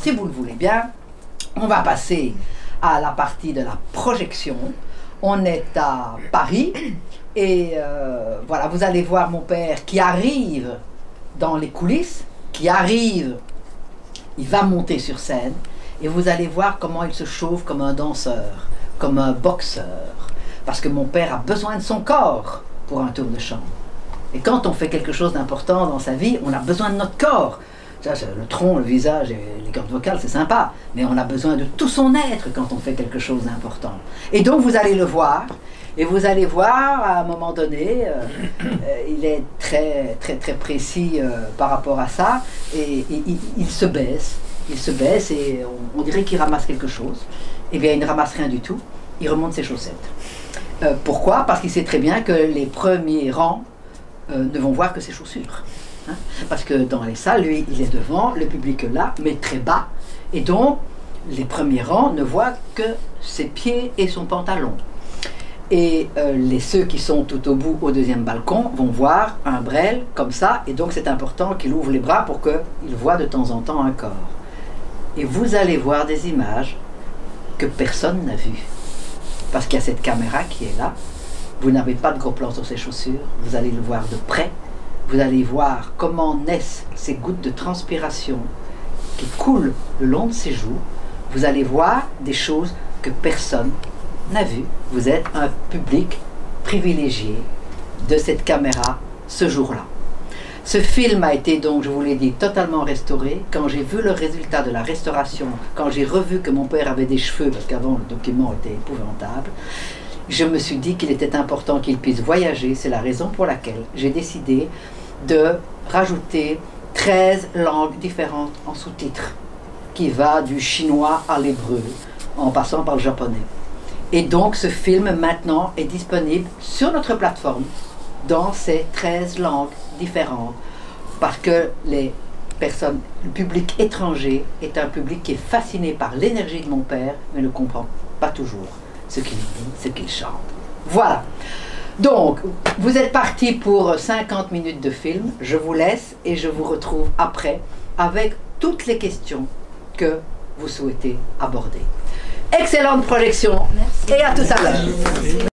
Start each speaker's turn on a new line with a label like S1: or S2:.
S1: Si vous le voulez bien, on va passer à la partie de la projection. On est à Paris et voilà, vous allez voir mon père qui arrive dans les coulisses, qui arrive, il va monter sur scène et vous allez voir comment il se chauffe comme un danseur, comme un boxeur, parce que mon père a besoin de son corps pour un tour de chant. Et quand on fait quelque chose d'important dans sa vie, on a besoin de notre corps. Ça, le tronc, le visage et les cordes vocales, c'est sympa, mais on a besoin de tout son être quand on fait quelque chose d'important. Et donc vous allez le voir, et vous allez voir à un moment donné, il est très précis par rapport à ça, et il se baisse et on dirait qu'il ramasse quelque chose. Eh bien, il ne ramasse rien du tout, il remonte ses chaussettes. Pourquoi? Parce qu'il sait très bien que les premiers rangs ne vont voir que ses chaussures. Hein? Parce que dans les salles, lui, il est devant, le public est là, mais très bas. Et donc, les premiers rangs ne voient que ses pieds et son pantalon. Et ceux qui sont tout au bout, au deuxième balcon, vont voir un Brel comme ça. Et donc, c'est important qu'il ouvre les bras pour qu'il voit de temps en temps un corps. Et vous allez voir des images que personne n'a vues. Parce qu'il y a cette caméra qui est là. Vous n'avez pas de gros plan sur ses chaussures. Vous allez le voir de près. Vous allez voir comment naissent ces gouttes de transpiration qui coulent le long de ses joues. Vous allez voir des choses que personne n'a vues. Vous êtes un public privilégié de cette caméra ce jour-là. Ce film a été donc, je vous l'ai dit, totalement restauré. Quand j'ai vu le résultat de la restauration, quand j'ai revu que mon père avait des cheveux, parce qu'avant le document était épouvantable, je me suis dit qu'il était important qu'il puisse voyager. C'est la raison pour laquelle j'ai décidé de rajouter 13 langues différentes en sous-titres, qui va du chinois à l'hébreu, en passant par le japonais. Et donc ce film maintenant est disponible sur notre plateforme dans ces 13 langues différentes, parce que le public étranger est un public qui est fasciné par l'énergie de mon père, mais ne comprend pas toujours ce qu'il dit, ce qu'il chante. Voilà. Donc, vous êtes partis pour 50 minutes de film. Je vous laisse et je vous retrouve après avec toutes les questions que vous souhaitez aborder. Excellente projection. Merci. Et à tout à l'heure.